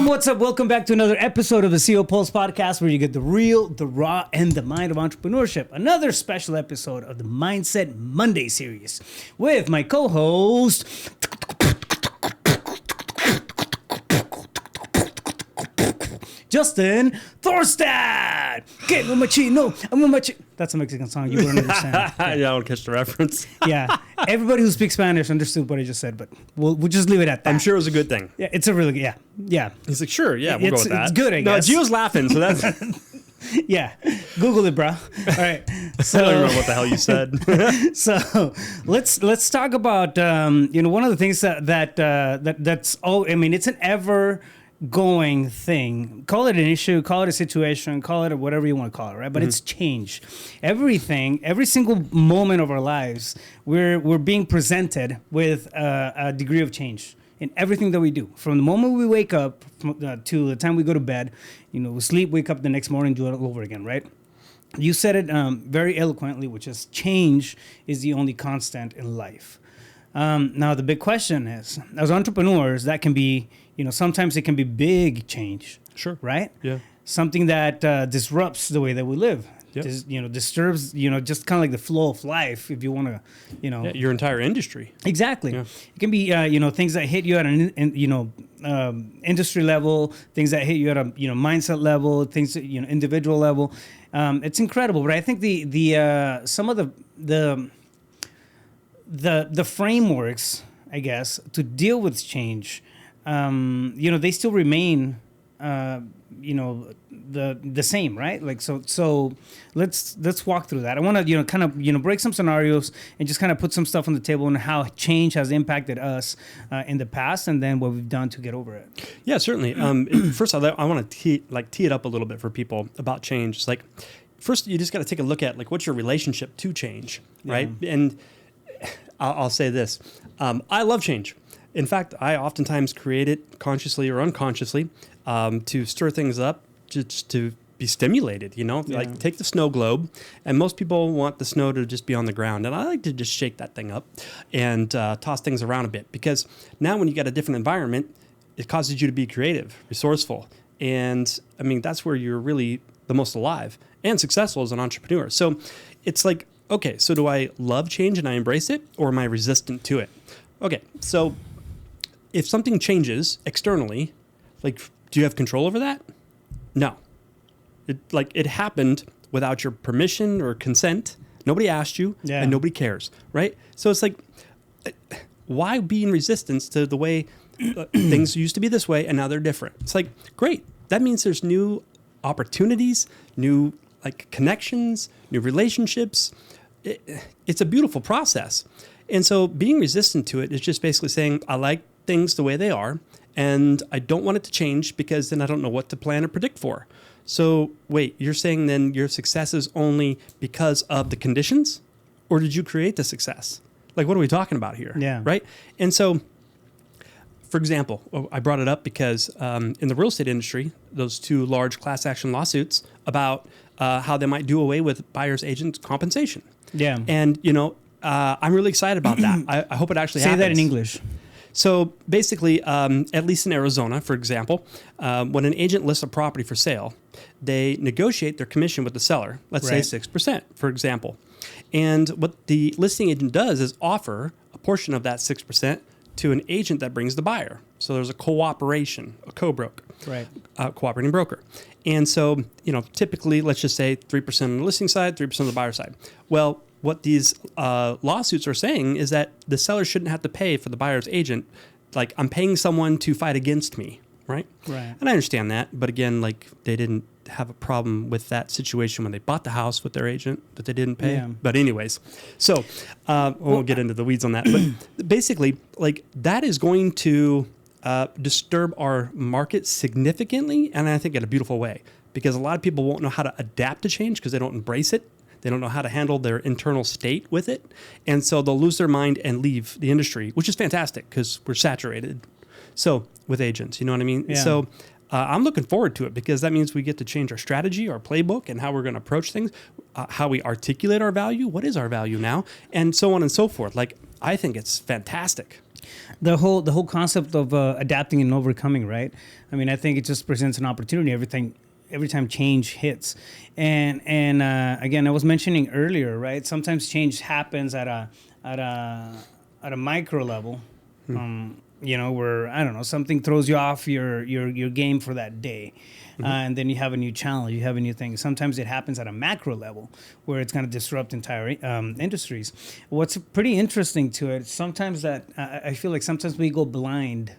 What's up? Welcome back to another episode of the CEO Pulse podcast, where you get the real, the raw, and the mind of entrepreneurship. Another special episode of the Mindset Monday series with my co-host, Justin Thorstad. Okay, I'm a chino. That's a Mexican song. You wouldn't understand. Yeah, I don't catch the reference. Yeah, everybody who speaks Spanish understood what I just said, but we'll just leave it at that. I'm sure it was a good thing. Yeah, it's a really good. Yeah. He's like, sure, yeah, we'll go with that. It's good, I guess. No, Gio's laughing, so that's. Yeah, Google it, bro. All right. So, I don't remember what the hell you said. So let's talk about one of the things that's it's an ever going thing. Call it an issue, call it a situation, call it whatever you want to call it, right? But it's change. Everything, every single moment of our lives, we're being presented with a degree of change in everything that we do. From the moment we wake up to the time we go to bed, we sleep, wake up the next morning, do it all over again, right? You said it very eloquently, which is change is the only constant in life. Now, the big question is, as entrepreneurs, that can be, sometimes it can be big change. Sure. Right? Yeah. Something that disrupts the way that we live. Yep. Disturbs, just kind of like the flow of life, if you want to, your entire industry. Exactly. Yeah. It can be, things that hit you at an, industry level, things that hit you at a, mindset level, things that, individual level. It's incredible. But I think the some of the frameworks, I guess, to deal with change, they still remain, the same, right? Like, so let's walk through that. I want to, kind of, break some scenarios and just kind of put some stuff on the table and how change has impacted us in the past, and then what we've done to get over it. Yeah, certainly. First, I want to tee it up a little bit for people about change. It's like, first, you just got to take a look at, like, what's your relationship to change, right? Yeah. And I'll say this. I love change. In fact, I oftentimes create it consciously or unconsciously to stir things up, just to be stimulated, like take the snow globe, and most people want the snow to just be on the ground. And I like to just shake that thing up and toss things around a bit, because now when you got a different environment, it causes you to be creative, resourceful. And I mean, that's where you're really the most alive and successful as an entrepreneur. So it's like, okay, so do I love change and I embrace it, or am I resistant to it? Okay, so if something changes externally, like, do you have control over that? No. It happened without your permission or consent. Nobody asked you, and nobody cares, right? So it's like, why be in resistance to the way things used to be this way and now they're different? It's like, great. That means there's new opportunities, new connections, new relationships. It's a beautiful process. And so being resistant to it is just basically saying, I like things the way they are, and I don't want it to change, because then I don't know what to plan or predict for. So wait, you're saying then your success is only because of the conditions, or did you create the success? Like, what are we talking about here? Yeah. Right? And so, for example, I brought it up because in the real estate industry, those two large class action lawsuits about how they might do away with buyer's agent compensation. Yeah. And, I'm really excited about that. I hope it actually happens. Say that in English. So basically, at least in Arizona, for example, when an agent lists a property for sale, they negotiate their commission with the seller, let's say 6%, for example. And what the listing agent does is offer a portion of that 6% to an agent that brings the buyer. So there's a cooperation, a co-broke, cooperating broker. And so, typically, let's just say 3% on the listing side, 3% on the buyer side. Well, what these lawsuits are saying is that the seller shouldn't have to pay for the buyer's agent. Like, I'm paying someone to fight against me, right? Right. And I understand that. But again, they didn't have a problem with that situation when they bought the house with their agent that they didn't pay. Yeah. But anyways, so we'll get into the weeds on that. But basically, that is going to disturb our market significantly, and I think in a beautiful way, because a lot of people won't know how to adapt to change because they don't embrace it. They don't know how to handle their internal state with it. And so they'll lose their mind and leave the industry, which is fantastic because we're saturated. So with agents, you know what I mean? Yeah. So I'm looking forward to it, because that means we get to change our strategy, our playbook, and how we're going to approach things, how we articulate our value. What is our value now? And so on and so forth. I think it's fantastic. The whole concept of adapting and overcoming, right? I mean, I think it just presents an opportunity every time change hits. And again, I was mentioning earlier, right? Sometimes change happens at a micro level. Where I don't know, something throws you off your game for that day, and then you have a new challenge, you have a new thing. Sometimes it happens at a macro level, where it's going to disrupt entire industries. What's pretty interesting to it, sometimes that I feel like sometimes we go blind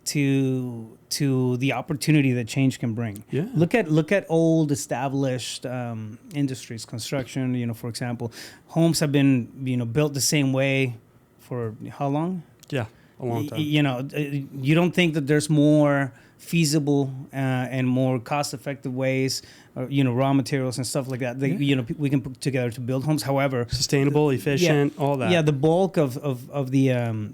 to the opportunity that change can bring. Yeah. Look at old established industries, construction. For example, homes have been built the same way for how long? Yeah. A long time. You don't think that there's more feasible and more cost-effective ways, raw materials and stuff like that. We can put together to build homes. However, sustainable, efficient, all that. Yeah, the bulk of the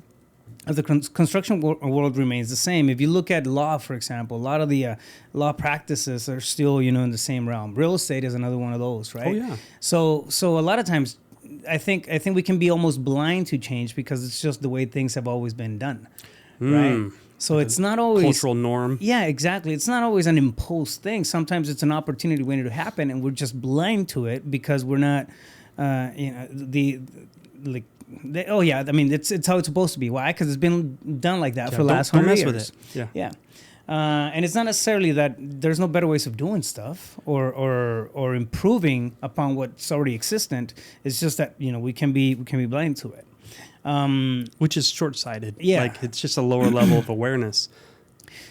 construction world remains the same. If you look at law, for example, a lot of the law practices are still in the same realm. Real estate is another one of those, right? Oh yeah. So a lot of times, I think we can be almost blind to change because it's just the way things have always been done, right? So it's not always cultural norm. Yeah, exactly. It's not always an imposed thing. Sometimes it's an opportunity waiting to happen, and we're just blind to it because we're not, I mean, it's how it's supposed to be. Why? Because it's been done like that for the last 100 years. With it. Yeah. And it's not necessarily that there's no better ways of doing stuff or improving upon what's already existent. It's just that we can be blind to it, which is short-sighted. Yeah, like it's just a lower level of awareness.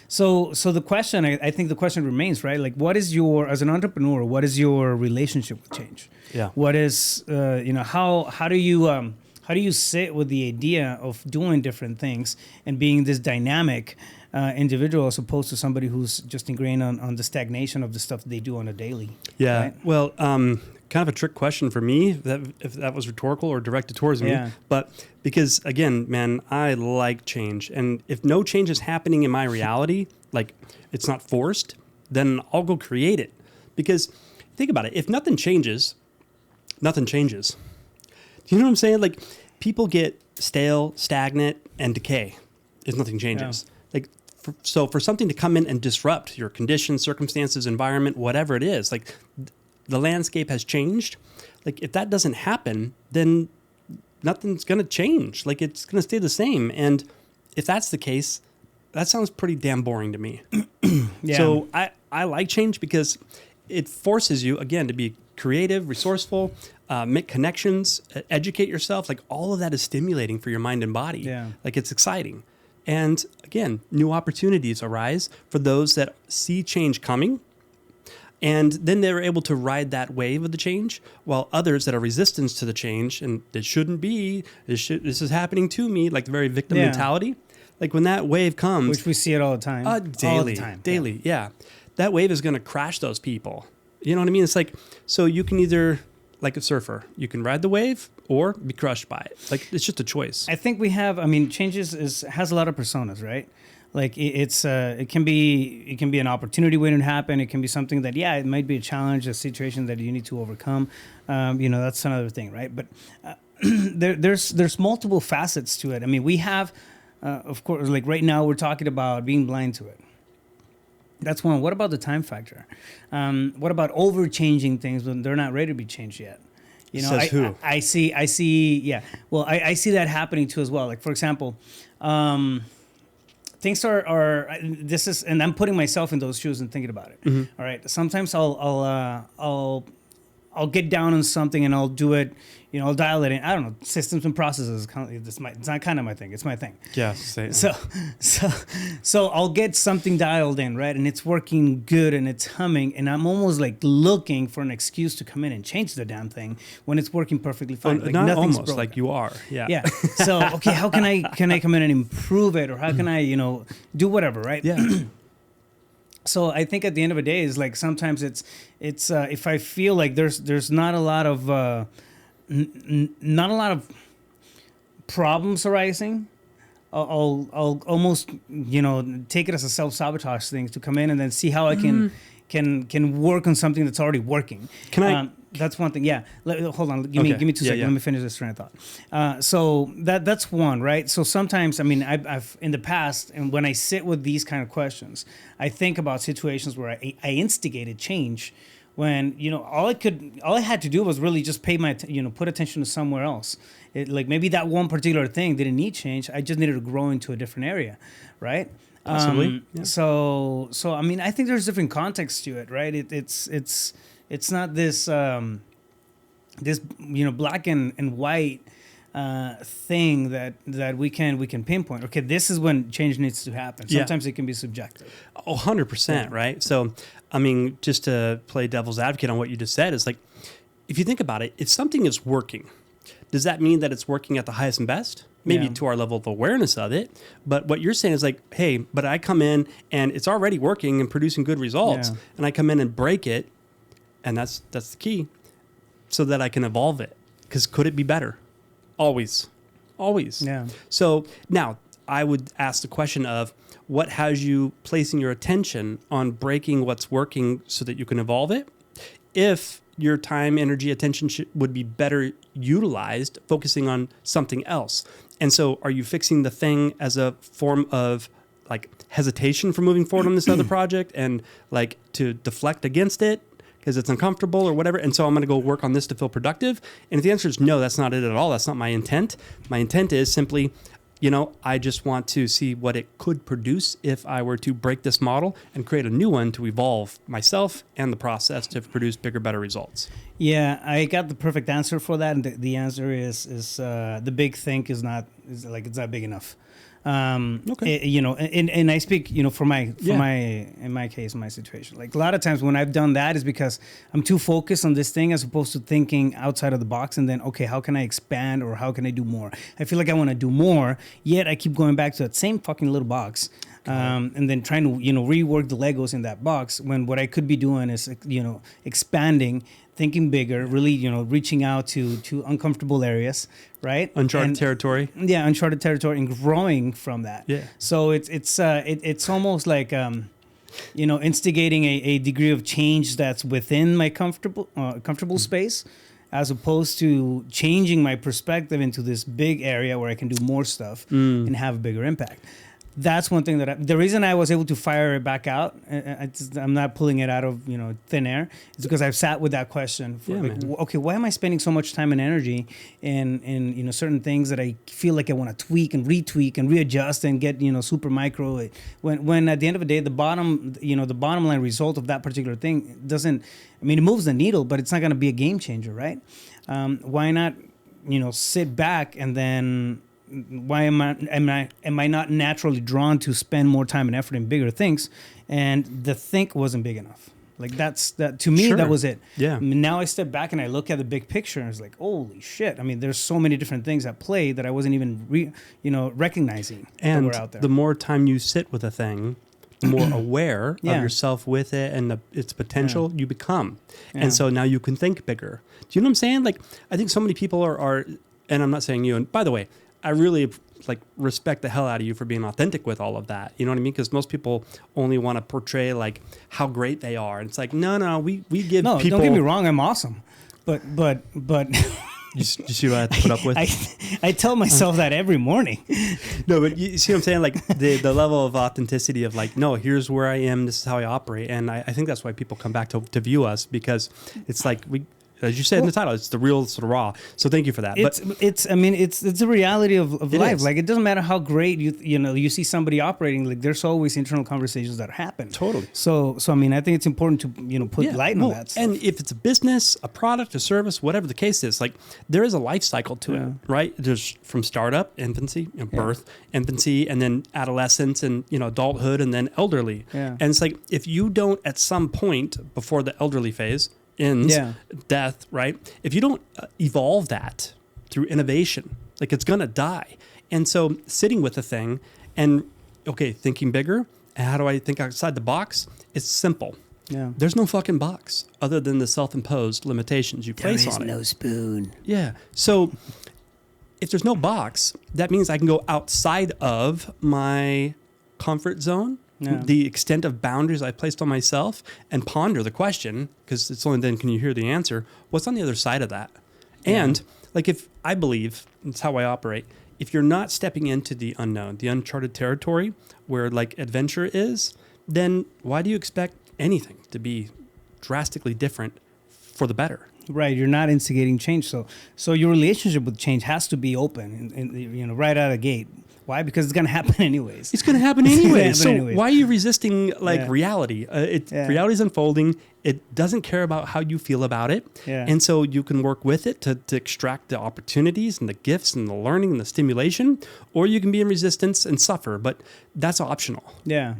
So the question, I think the question remains, right? Like, as an entrepreneur, what is your relationship with change? Yeah. What is how do you sit with the idea of doing different things and being this dynamic individual as opposed to somebody who's just ingrained on the stagnation of the stuff they do on a daily? Yeah. Right? Well, kind of a trick question for me, if that was rhetorical or directed towards me. But because, again, man, I like change. And if no change is happening in my reality, like it's not forced, then I'll go create it. Because think about it. If nothing changes, nothing changes. Do you know what I'm saying? Like people get stale, stagnant, and decay if nothing changes. Yeah. Like so for something to come in and disrupt your conditions, circumstances, environment, whatever it is, like the landscape has changed. Like if that doesn't happen, then nothing's going to change. Like it's going to stay the same. And if that's the case, that sounds pretty damn boring to me. Yeah. So I like change because it forces you, again, to be creative, resourceful, make connections, educate yourself. Like all of that is stimulating for your mind and body. Yeah. Like it's exciting. And again, new opportunities arise for those that see change coming. And then they're able to ride that wave of the change, while others that are resistant to the change, and it shouldn't be, this is happening to me, like the very victim mentality. Like when that wave comes. Which we see it all the time. Daily. All the time. Daily, yeah. That wave is going to crash those people. You know what I mean? It's like, so you can either, like a surfer, you can ride the wave or be crushed by it. Like it's just a choice. I think change has a lot of personas, right? Like it can be an opportunity waiting to happen. It can be something that it might be a challenge, a situation that you need to overcome. That's another thing, right? But there's multiple facets to it. I mean, we have, of course, like right now we're talking about being blind to it. That's one. What about the time factor? What about over changing things when they're not ready to be changed yet? Says who? I see. Yeah. Well, I see that happening too as well. Like for example. Things are this is, and I'm putting myself in those shoes and thinking about it. Mm-hmm. All right. Sometimes I'll get down on something and I'll do it. I'll dial it in. I don't know. Systems and processes. It's not kind of my thing. It's my thing. Yeah. So I'll get something dialed in, right? And it's working good and it's humming, and I'm almost like looking for an excuse to come in and change the damn thing when it's working perfectly fine. Like not nothing's almost broken. Like you are. Yeah. Yeah. So okay, how can I come in and improve it, or how can I do whatever, right? Yeah. So I think at the end of the day is like sometimes it's if I feel like there's not a lot of not a lot of problems arising, I'll almost take it as a self-sabotage thing to come in and then see how I can can work on something that's already working. Can I? That's one thing. Yeah. Hold on. Give me 2 seconds. Let me finish this train of thought. So that's one, right? So sometimes, I mean, I've in the past, and when I sit with these kind of questions, I think about situations where I instigated change when, all I had to do was really just put attention to somewhere else. Like maybe that one particular thing didn't need change. I just needed to grow into a different area, right? Possibly. So I mean, I think there's different contexts to it, right? It's not this this black and white thing that we can pinpoint. Okay, this is when change needs to happen. Sometimes it can be subjective. 100%, right? So, I mean, just to play devil's advocate on what you just said, is like, if you think about it, if something is working, does that mean that it's working at the highest and best? Maybe to our level of awareness of it. But what you're saying is like, hey, but I come in and it's already working and producing good results, and I come in and break it, and that's the key, so that I can evolve it. Because could it be better? Always. Yeah. So now I would ask the question of, what has you placing your attention on breaking what's working so that you can evolve it? If your time, energy, attention would be better utilized focusing on something else. And so are you fixing the thing as a form of like hesitation from moving forward on this other project and like to deflect against it because it's uncomfortable or whatever? And so I'm going to go work on this to feel productive. And if the answer is no, that's not it at all. That's not my intent. My intent is simply, I just want to see what it could produce if I were to break this model and create a new one to evolve myself and the process to produce bigger, better results. Yeah, I got the perfect answer for that. And the answer is the big think it's not big enough. Okay. And I speak, for my in my case, my situation. Like a lot of times when I've done that is because I'm too focused on this thing as opposed to thinking outside of the box and then, okay, how can I expand or how can I do more? I feel like I want to do more, yet I keep going back to that same fucking little box. And then trying to, rework the Legos in that box when what I could be doing is, expanding, thinking bigger, really, reaching out to uncomfortable areas, right? Uncharted territory. Yeah, uncharted territory and growing from that. Yeah. So it's almost like, instigating a degree of change that's within my comfortable space, as opposed to changing my perspective into this big area where I can do more stuff and have a bigger impact. That's one thing the reason I was able to fire it back out, I'm not pulling it out of thin air, is because I've sat with that question for okay, why am I spending so much time and energy in certain things that I feel like I want to tweak and retweak and readjust and get super micro, when at the end of the day the bottom line result of that particular thing doesn't, it moves the needle, but it's not going to be a game changer, right? Why not sit back and then, why am I not naturally drawn to spend more time and effort in bigger things? And the think wasn't big enough. Like that to me, that was it. Yeah. Now I step back and I look at the big picture and it's like, holy shit. There's so many different things at play that I wasn't even recognizing that were out there. The more time you sit with a thing, the more aware of yourself with it and its potential you become. And so now you can think bigger. Do you know what I'm saying? Like, I think so many people are, and I'm not saying you, and by the way, I really respect the hell out of you for being authentic with all of that. You know what I mean? Because most people only want to portray like how great they are. And it's like, no, we give people. Don't get me wrong. I'm awesome. But you see what I have to put up with? I tell myself that every morning. No, but you see what I'm saying? Like the level of authenticity of like, no, here's where I am. This is how I operate. And I think that's why people come back to view us, because it's like as you said in the title, it's the real sort of raw. So thank you for that. It's a reality of life. Like it doesn't matter how great you see somebody operating. Like there's always internal conversations that happen. Totally. So I think it's important to put light on that stuff. And if it's a business, a product, a service, whatever the case is, like there is a life cycle to it, right? There's from startup, infancy, birth, infancy, and then adolescence, and adulthood, and then elderly. Yeah. And it's like if you don't at some point before the elderly phase ends, death, right? If you don't evolve that through innovation, like it's going to die. And so sitting with a thing and, okay, thinking bigger, and how do I think outside the box? It's simple. Yeah. There's no fucking box other than the self-imposed limitations you place on it. There is no spoon. Yeah. So if there's no box, that means I can go outside of my comfort zone the extent of boundaries I placed on myself, and ponder the question, because it's only then can you hear the answer, what's on the other side of that? And like, if I believe, it's how I operate, if you're not stepping into the unknown, the uncharted territory where like adventure is, then why do you expect anything to be drastically different for the better? Right, you're not instigating change, so your relationship with change has to be open, and right out of the gate. Why? Because it's going to happen anyways. It's going to happen anyway. Why are you resisting reality? Reality's unfolding. It doesn't care about how you feel about it, and so you can work with it to extract the opportunities and the gifts and the learning and the stimulation, or you can be in resistance and suffer. But that's optional. Yeah,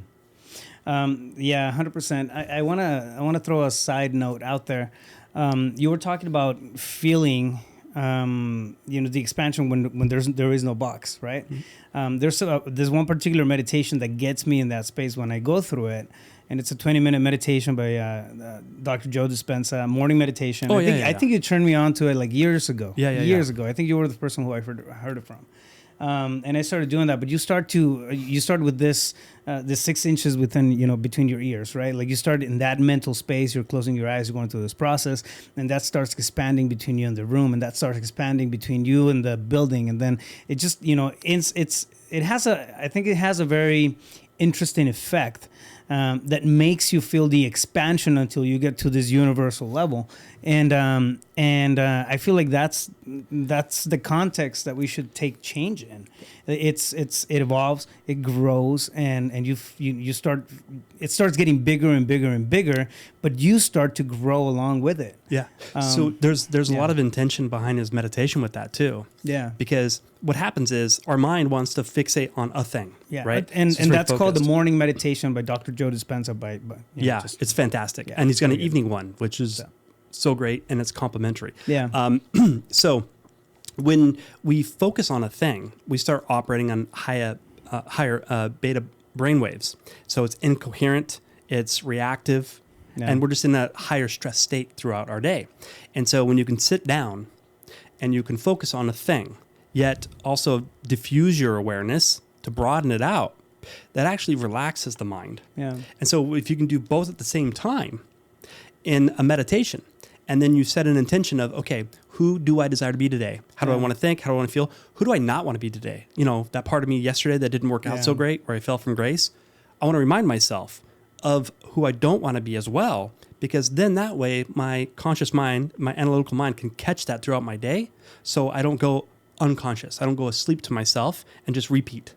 100%. I wanna throw a side note out there. You were talking about feeling, the expansion when there is no box, right? Mm-hmm. There's one particular meditation that gets me in that space when I go through it, and it's a 20-minute meditation by Dr. Joe Dispenza, morning meditation. I think you turned me on to it like years ago. Years ago. I think you were the person who I heard it from. And I started doing that, but you start with this 6 inches within, between your ears, right? Like you start in that mental space, you're closing your eyes, you're going through this process, and that starts expanding between you and the room, and that starts expanding between you and the building. And then it just, it has a very interesting effect. That makes you feel the expansion until you get to this universal level, and I feel like that's the context that we should take change in. It evolves, it grows, and you start. It starts getting bigger and bigger and bigger, but you start to grow along with it. Yeah. So there's a lot of intention behind his meditation with that too. Yeah. Because what happens is our mind wants to fixate on a thing. Yeah. Right. And that's called the morning meditation by Dr. Joe Dispenza. It's fantastic. And he's got an evening one, which is so great, and it's complementary. Yeah. So when we focus on a thing, we start operating on higher beta brainwaves. So it's incoherent, it's reactive, and we're just in that higher stress state throughout our day. And so when you can sit down and you can focus on a thing, yet also diffuse your awareness to broaden it out, that actually relaxes the mind. Yeah. And so if you can do both at the same time in a meditation, and then you set an intention of, okay, who do I desire to be today? How do I want to think? How do I want to feel? Who do I not want to be today? That part of me yesterday that didn't work out so great, where I fell from grace. I want to remind myself of who I don't want to be as well, because then that way my conscious mind, my analytical mind can catch that throughout my day, so I don't go unconscious. I don't go asleep to myself and just repeat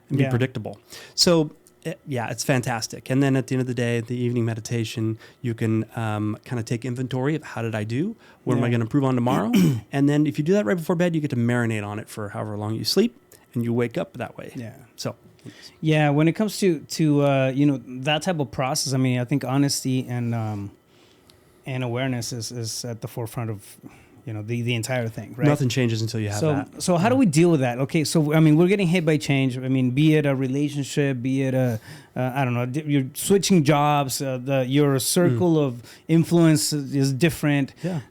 and be predictable. So it's fantastic. And then at the end of the day, the evening meditation, you can kind of take inventory of how did I do? What am I going to improve on tomorrow? And then if you do that right before bed, you get to marinate on it for however long you sleep, and you wake up that way. Yeah. So. Yeah, when it comes to that type of process, I mean, I think honesty and awareness is at the forefront of the entire thing, right? Nothing changes until you have that. So how do we deal with that? Okay, so I mean, we're getting hit by change. I mean, be it a relationship, be it I don't know, you're switching jobs. Your circle of influence is different. Yeah.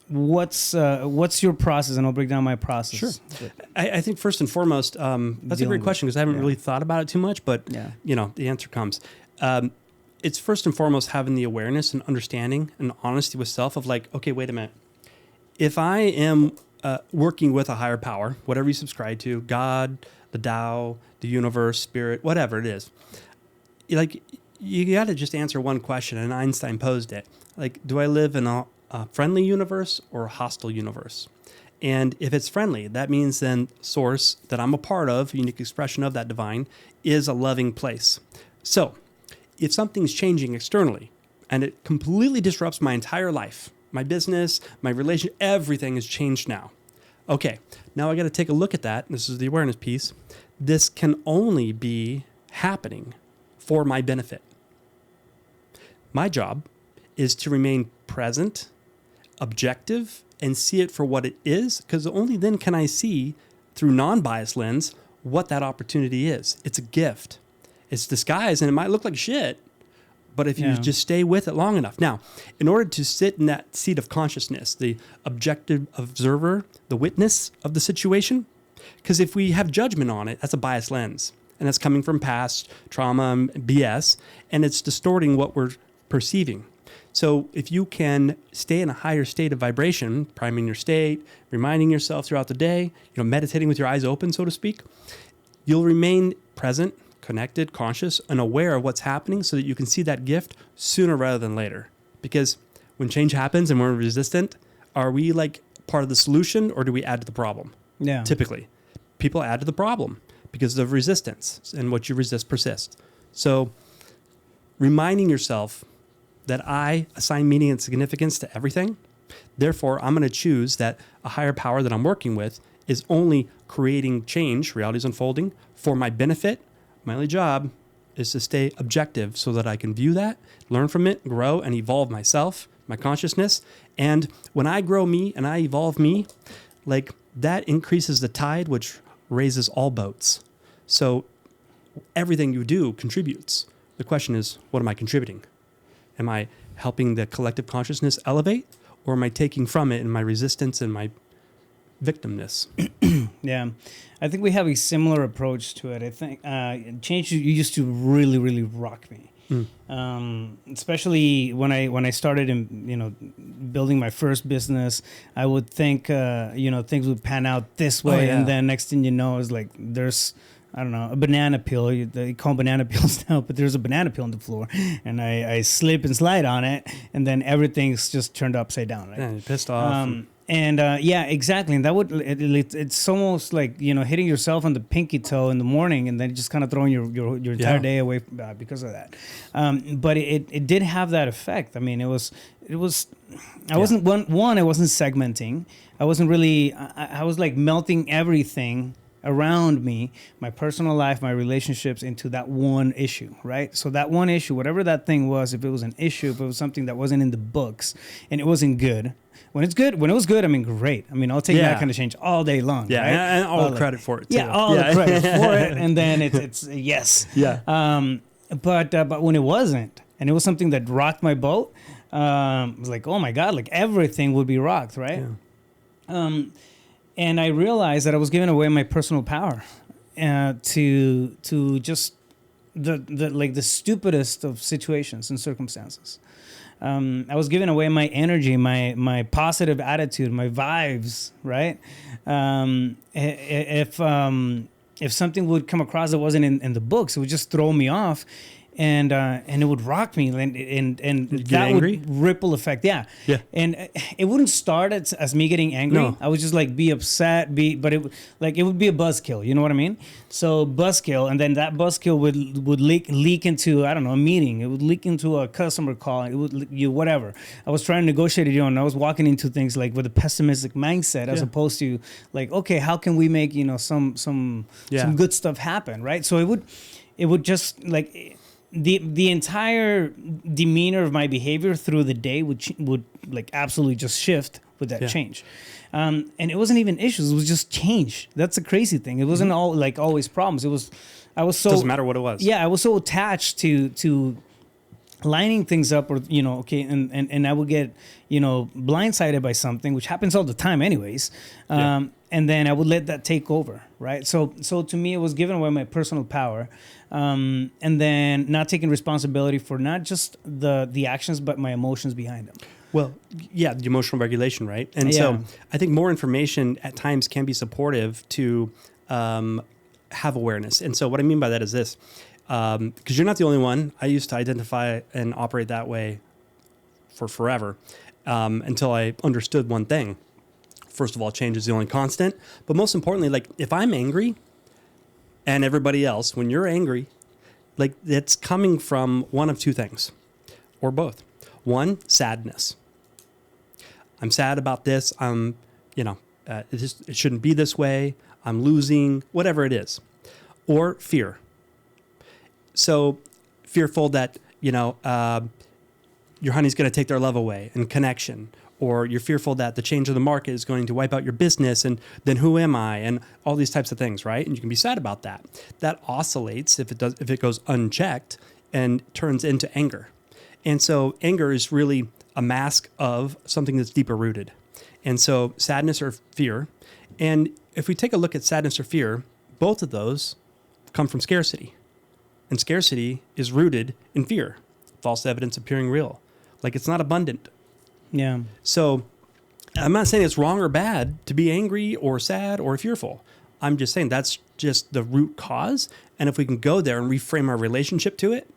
What's your process? And I'll break down my process. Sure. I think first and foremost, that's a great question, because I haven't really thought about it too much, but the answer comes. It's first and foremost having the awareness and understanding and honesty with self of like, okay, wait a minute. If I am working with a higher power, whatever you subscribe to, God, the Tao, the universe, spirit, whatever it is, like you got to just answer one question, and Einstein posed it. Like, do I live in a friendly universe or a hostile universe? And if it's friendly, that means then source that I'm a part of, unique expression of that divine, is a loving place. So if something's changing externally and it completely disrupts my entire life, my business, my relation, everything has changed now. Okay, now I got to take a look at that. This is the awareness piece. This can only be happening for my benefit. My job is to remain present, objective, and see it for what it is, because only then can I see through non-biased lens what that opportunity is. It's a gift. It's disguised, and it might look like shit, but if you just stay with it long enough. Now, in order to sit in that seat of consciousness, the objective observer, the witness of the situation, because if we have judgment on it, that's a biased lens. And that's coming from past trauma and BS, and it's distorting what we're perceiving. So if you can stay in a higher state of vibration, priming your state, reminding yourself throughout the day, meditating with your eyes open, so to speak, you'll remain present, connected, conscious, and aware of what's happening so that you can see that gift sooner rather than later. Because when change happens and we're resistant, are we like part of the solution or do we add to the problem? Yeah. Typically, people add to the problem because of resistance, and what you resist persists. So reminding yourself that I assign meaning and significance to everything. Therefore, I'm going to choose that a higher power that I'm working with is only creating change, reality is unfolding, for my benefit. My only job is to stay objective so that I can view that, learn from it, grow, and evolve myself, my consciousness. And when I grow me and I evolve me, like that increases the tide, which raises all boats. So everything you do contributes. The question is, what am I contributing? Am I helping the collective consciousness elevate, or am I taking from it in my resistance and my victimness? Yeah, I think we have a similar approach to it. I think change you used to really, really rock me, especially when I started in building my first business. I would think things would pan out this way, and then next thing you know is like there's, I don't know, a banana peel. They call banana peels now, but there's a banana peel on the floor, and I slip and slide on it, and then everything's just turned upside down. Right? Yeah, you're pissed off. Yeah, exactly. And that would it's almost like hitting yourself on the pinky toe in the morning, and then just kind of throwing your entire day away because of that. But it did have that effect. I mean, it was. I wasn't I wasn't segmenting. I wasn't really. I was like melting everything around me, my personal life, my relationships, into that one issue, right? So that one issue, whatever that thing was, if it was an issue, if it was something that wasn't in the books and it wasn't good. When it was good, I mean, great. I mean, I'll take that kind of change all day long. Yeah, right? and all the credit for it too. Yeah, all the credit for it, and then it's yes. Yeah. But when it wasn't, and it was something that rocked my boat, it was like, oh my God, like everything would be rocked, right? Yeah. And I realized that I was giving away my personal power to just the stupidest of situations and circumstances. I was giving away my energy, my positive attitude, my vibes, right? If something would come across that wasn't in the books, it would just throw me off. And it would rock me, and that angry? would ripple effect. Yeah. And it wouldn't start as me getting angry. No. I would just like be upset, but it would be a buzzkill. You know what I mean? So buzzkill, and then that buzzkill would leak into, I don't know, a meeting. It would leak into a customer call. It would whatever. I was trying to negotiate it, and I was walking into things like with a pessimistic mindset as opposed to like, okay, how can we make some good stuff happen, right? So it would just like. The entire demeanor of my behavior through the day would like absolutely just shift with that change, and it wasn't even issues. It was just change. That's the crazy thing. It wasn't all like always problems. I was so doesn't matter what it was. Yeah, I was so attached to lining things up, or okay, and I would get blindsided by something, which happens all the time, anyways. And then I would let that take over, right? So to me, it was giving away my personal power, and then not taking responsibility for not just the actions, but my emotions behind them. Well, yeah, the emotional regulation, right? And so I think more information at times can be supportive to have awareness. And so what I mean by that is this, because you're not the only one. I used to identify and operate that way for forever until I understood one thing. First of all, change is the only constant. But most importantly, like if I'm angry and everybody else, when you're angry, like it's coming from one of two things or both. One, sadness. I'm sad about this. It shouldn't be this way. I'm losing, whatever it is. Or fear. So fearful that, your honey's going to take their love away and connection. Or you're fearful that the change of the market is going to wipe out your business, and then who am I? And all these types of things, right? And you can be sad about that. That oscillates if it goes unchecked and turns into anger. And so anger is really a mask of something that's deeper rooted. And so sadness or fear. And if we take a look at sadness or fear, both of those come from scarcity. And scarcity is rooted in fear. False evidence appearing real. Like it's not abundant. Yeah. So I'm not saying it's wrong or bad to be angry or sad or fearful. I'm just saying that's just the root cause. And if we can go there and reframe our relationship to it,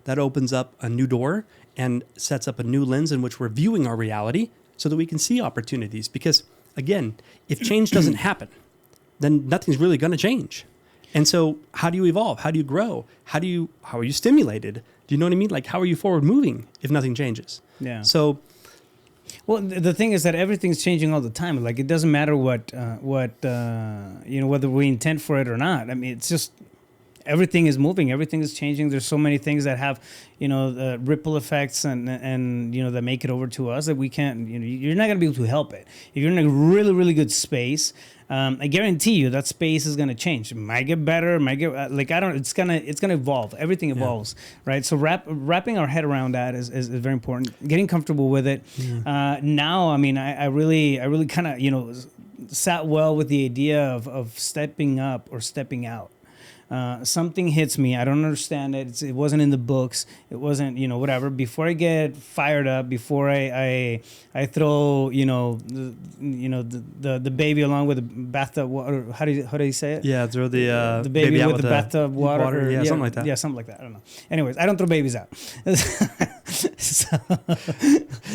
that opens up a new door and sets up a new lens in which we're viewing our reality so that we can see opportunities. Because again, if change doesn't happen, then nothing's really going to change. And so how do you evolve? How do you grow? How are you stimulated? Do you know what I mean? Like, how are you forward moving if nothing changes? Yeah. So, well, the thing is that everything's changing all the time. Like, it doesn't matter what whether we intend for it or not. I mean, it's just everything is moving. Everything is changing. There's so many things that have, ripple effects and that make it over to us that we can't, you're not going to be able to help it. If you're in a really, really good space, I guarantee you that space is going to change. It might get better. It might get it's going to evolve. Everything evolves, right? So wrapping our head around that is very important. Getting comfortable with it. Yeah. Now, I mean, I really kind of, sat well with the idea of stepping up or stepping out. Something hits me. I don't understand it. It wasn't in the books. It wasn't, whatever. Before I get fired up, before I throw, the baby along with the bathtub water. How do you say it? Yeah, throw the baby out with the bathtub water. Yeah, something like that. Yeah, something like that. I don't know. Anyways, I don't throw babies out.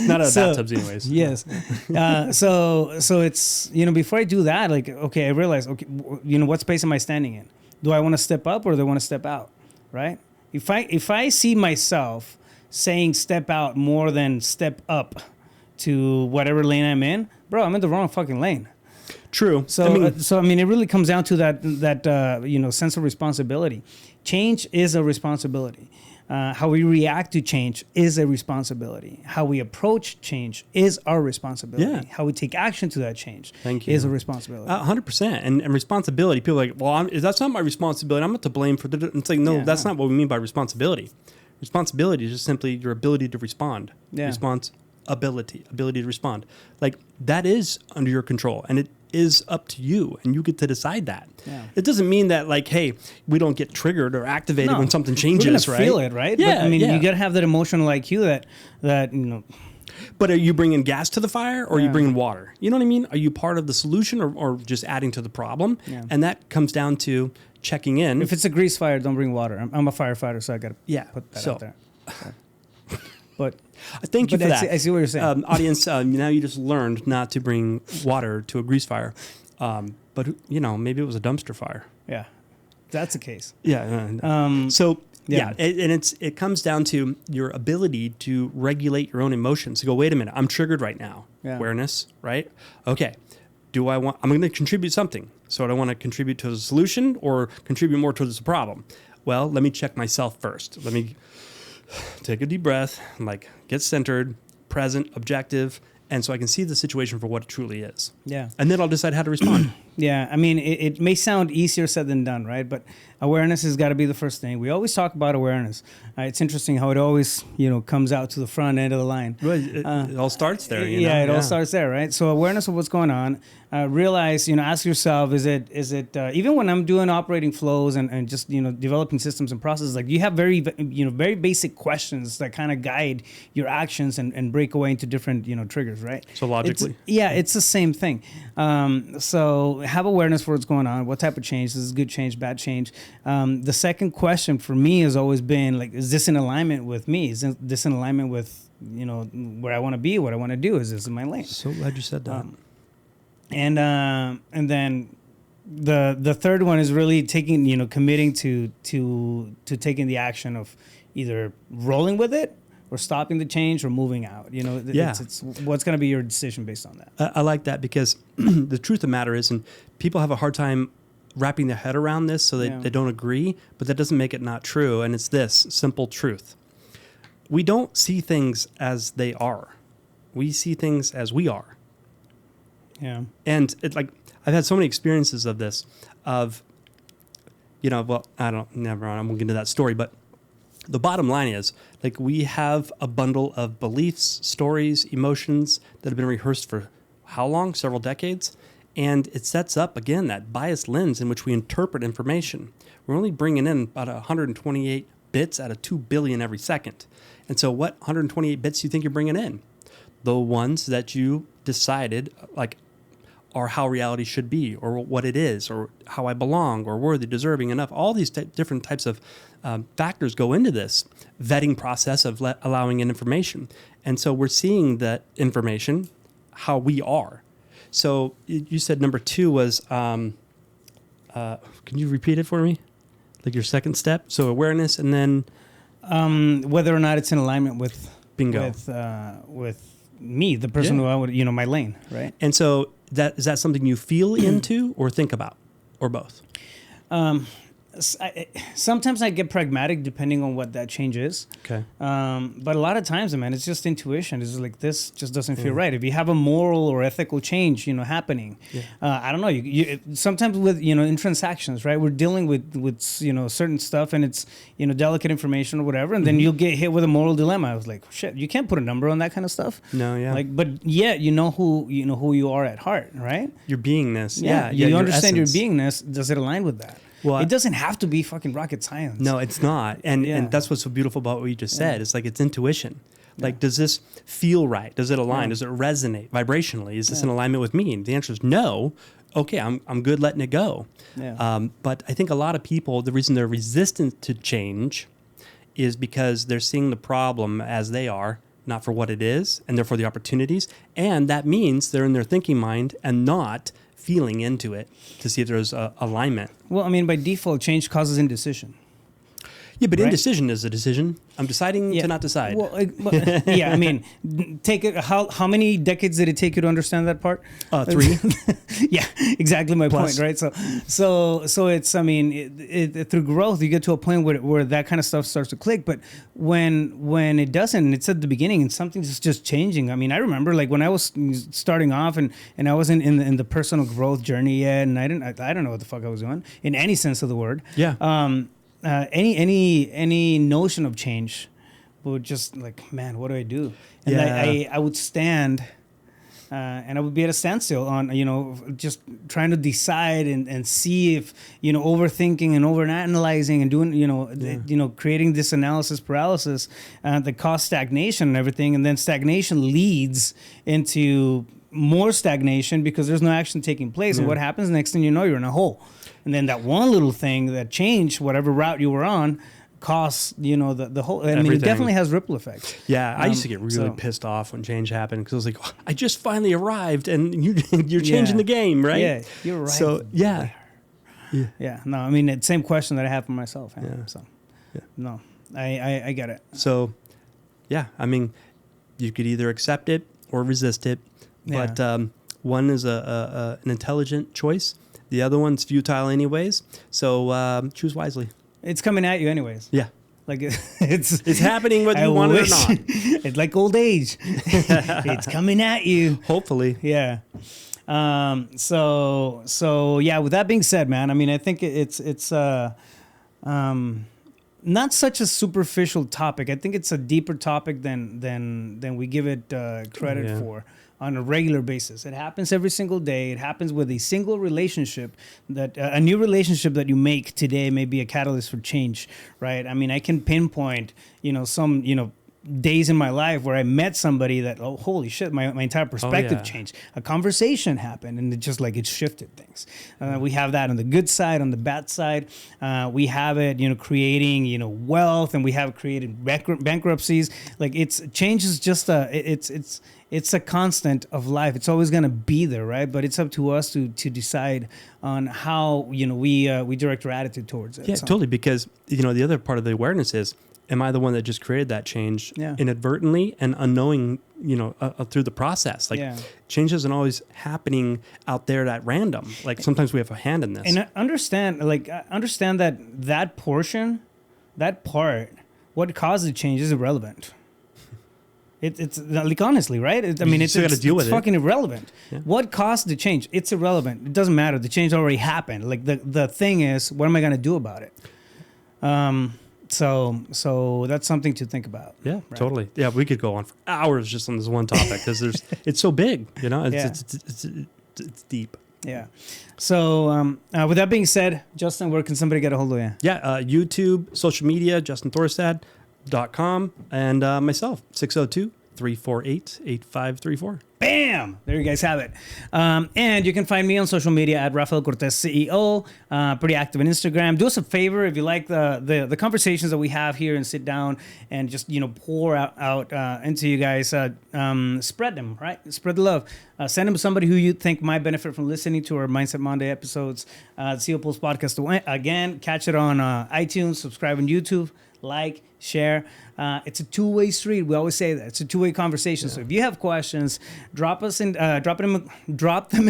Not out of bathtubs, anyways. Yes. So it's before I do that, like, okay, I realize, okay, what space am I standing in? Do I want to step up or do I want to step out, right? If I see myself saying step out more than step up to whatever lane I'm in, bro, I'm in the wrong fucking lane. True. So I mean, it really comes down to that sense of responsibility. Change is a responsibility. How we react to change is a responsibility. How we approach change is our responsibility. Yeah. How we take action to that change is a responsibility. 100%. And responsibility, people are like, well, that's not my responsibility. I'm not to blame for the... It's like, no, that's not what we mean by responsibility. Responsibility is just simply your ability to respond. Yeah. Ability to respond. Like, that is under your control. And it is up to you, and you get to decide that. Yeah. It doesn't mean that, like, hey, we don't get triggered or activated when something changes, we're right? Gonna feel it, right? Yeah, but, I mean, you gotta have that emotional IQ that. But are you bringing gas to the fire, or are you bringing water? You know what I mean? Are you part of the solution, or just adding to the problem? Yeah. And that comes down to checking in. If it's a grease fire, don't bring water. I'm a firefighter, so I gotta put that out there. But thank you for that. I see what you're saying. Audience, now you just learned not to bring water to a grease fire. But, maybe it was a dumpster fire. Yeah, that's the case. Yeah. It comes down to your ability to regulate your own emotions. To go, wait a minute, I'm triggered right now. Yeah. Awareness, right? Okay. I'm going to contribute something. So do I want to contribute to the solution or contribute more towards the problem? Well, let me check myself first. Let me take a deep breath, get centered, present, objective, and so I can see the situation for what it truly is. Yeah. And then I'll decide how to respond. Yeah. I mean, it may sound easier said than done, right? But awareness has got to be the first thing. We always talk about awareness. It's interesting how it always, comes out to the front end of the line. Well, it all starts there. It all starts there, right? So awareness of what's going on. Realize, ask yourself, is it even when I'm doing operating flows and just, developing systems and processes, like you have very basic questions that kind of guide your actions and break away into different, triggers, right? So logically. It's the same thing. So have awareness for what's going on. What type of change? This is good change, bad change. The second question for me has always been like, is this in alignment with me? Is this in alignment with, where I want to be, what I want to do? Is this in my lane? So glad you said that. And then the third one is really taking, committing to taking the action of either rolling with it or stopping the change or moving out. It's what's going to be your decision based on that. I like that because the truth of the matter is, and people have a hard time wrapping their head around this, so they don't agree, but that doesn't make it not true. And it's this simple truth. We don't see things as they are. We see things as we are. Yeah. And I've had so many experiences of this, I won't get into that story, but the bottom line is, we have a bundle of beliefs, stories, emotions that have been rehearsed for how long? Several decades. And it sets up, again, that biased lens in which we interpret information. We're only bringing in about 128 bits out of 2 billion every second. And so what 128 bits do you think you're bringing in? The ones that you decided, like, are how reality should be, or what it is, or how I belong, or worthy, deserving, enough. All these different types of factors go into this vetting process of allowing in information. And so we're seeing that information, how we are. So you said number 2 was, can you repeat it for me? Like your second step? So awareness, and then? Whether or not it's in alignment with Bingo. with me, the person who I would, my lane, right? And so is that something you feel into or think about, or both? Sometimes I get pragmatic depending on what that change is. Okay. But a lot of times, man, it's just intuition. It's just like, this just doesn't feel right. If you have a moral or ethical change, happening, I don't know. You sometimes with in transactions, right? We're dealing with certain stuff, and it's delicate information or whatever, and then you'll get hit with a moral dilemma. I was like, shit, you can't put a number on that kind of stuff. No, yeah. But yet who you are at heart, right? Your beingness. Yeah. You understand your beingness. Does it align with that? Well, it doesn't have to be fucking rocket science. No, it's not. And that's what's so beautiful about what you just said. It's like, it's intuition. Like, does this feel right? Does it align? Does it resonate vibrationally? Is this in alignment with me? And the answer is no. Okay, I'm good letting it go. Yeah. But I think a lot of people, the reason they're resistant to change is because they're seeing the problem as they are, not for what it is, and therefore the opportunities. And that means they're in their thinking mind and not feeling into it to see if there's alignment. Well, I mean, by default, change causes indecision. Yeah, but indecision is a decision. I'm deciding to not decide. Well, I mean, take it. How many decades did it take you to understand that part? 3. Yeah, exactly my Plus. point, right? So it's, I mean, through growth, you get to a point where that kind of stuff starts to click. But when it doesn't, it's at the beginning and something's just changing. I mean, I remember like when I was starting off and I wasn't in the personal growth journey yet, and I don't know what the fuck I was doing in any sense of the word. Yeah. Any notion of change would just like, man, what do I do? And I would stand and I would be at a standstill on, just trying to decide and see if, overthinking and overanalyzing and doing, creating this analysis paralysis that caused stagnation and everything. And then stagnation leads into more stagnation because there's no action taking place. And what happens next thing you know, you're in a hole. And then that one little thing that changed whatever route you were on costs, the whole, I mean, it definitely has ripple effects. Yeah. I used to get really pissed off when change happened because I was like, oh, I just finally arrived and you're changing the game, right? Yeah. You're right. So, yeah. No, I mean, it's the same question that I have for myself. Yeah. So, no, I get it. So, yeah, I mean, you could either accept it or resist it, but one is an intelligent choice. The other one's futile anyways. So choose wisely. It's coming at you anyways. Yeah. Like it's happening whether you want it or not. It's like old age. It's coming at you. Hopefully. Yeah. So yeah, with that being said, man, I mean, I think it's not such a superficial topic. I think it's a deeper topic than we give it credit for on a regular basis. It happens every single day. It happens with a single relationship that a new relationship that you make today may be a catalyst for change, right? I mean, I can pinpoint, some, days in my life where I met somebody that, oh, holy shit, my entire perspective changed. A conversation happened and it shifted things. We have that on the good side, on the bad side. We have it, creating, wealth, and we have created bankruptcies. Like change is just it's a constant of life. It's always going to be there, right? But it's up to us to decide on how, we direct our attitude towards it. Yeah, totally. Because, the other part of the awareness is, am I the one that just created that change inadvertently and unknowing, through the process? Like change isn't always happening out there at random. Like sometimes we have a hand in this. And understand that part, what caused the change is irrelevant. It's like, honestly, right? It's fucking irrelevant. Yeah. What caused the change? It's irrelevant. It doesn't matter. The change already happened. Like the thing is, what am I going to do about it? So that's something to think about. Yeah, right? Totally. Yeah, we could go on for hours just on this one topic because it's so big. It's deep. Yeah. So with that being said, Justin, where can somebody get a hold of you? Yeah, YouTube, social media, JustinThorstad.com, and myself, 602-348-8534. Bam! There you guys have it. And you can find me on social media at Rafael Cortez CEO. Pretty active on Instagram. Do us a favor if you like the conversations that we have here and sit down and just pour out into you guys. Spread them, right? Spread the love. Send them to somebody who you think might benefit from listening to our Mindset Monday episodes. The CEO Pulse podcast. Again, catch it on iTunes. Subscribe on YouTube. Like, share. It's a two-way street. We always say that it's a two-way conversation. Yeah. So if you have questions, drop them in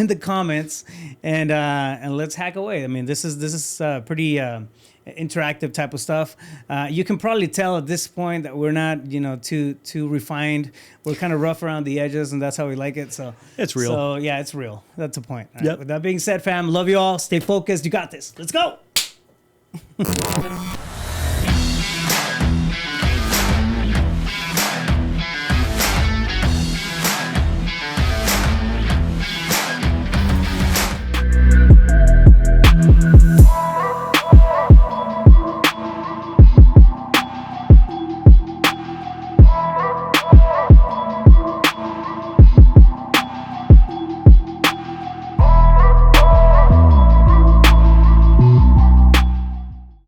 the comments, and let's hack away. I mean, this is pretty interactive type of stuff. You can probably tell at this point that we're not too refined. We're kind of rough around the edges, and that's how we like it. So it's real. So yeah, it's real. That's the point. All yep. Right. With that being said, fam, love you all. Stay focused. You got this. Let's go.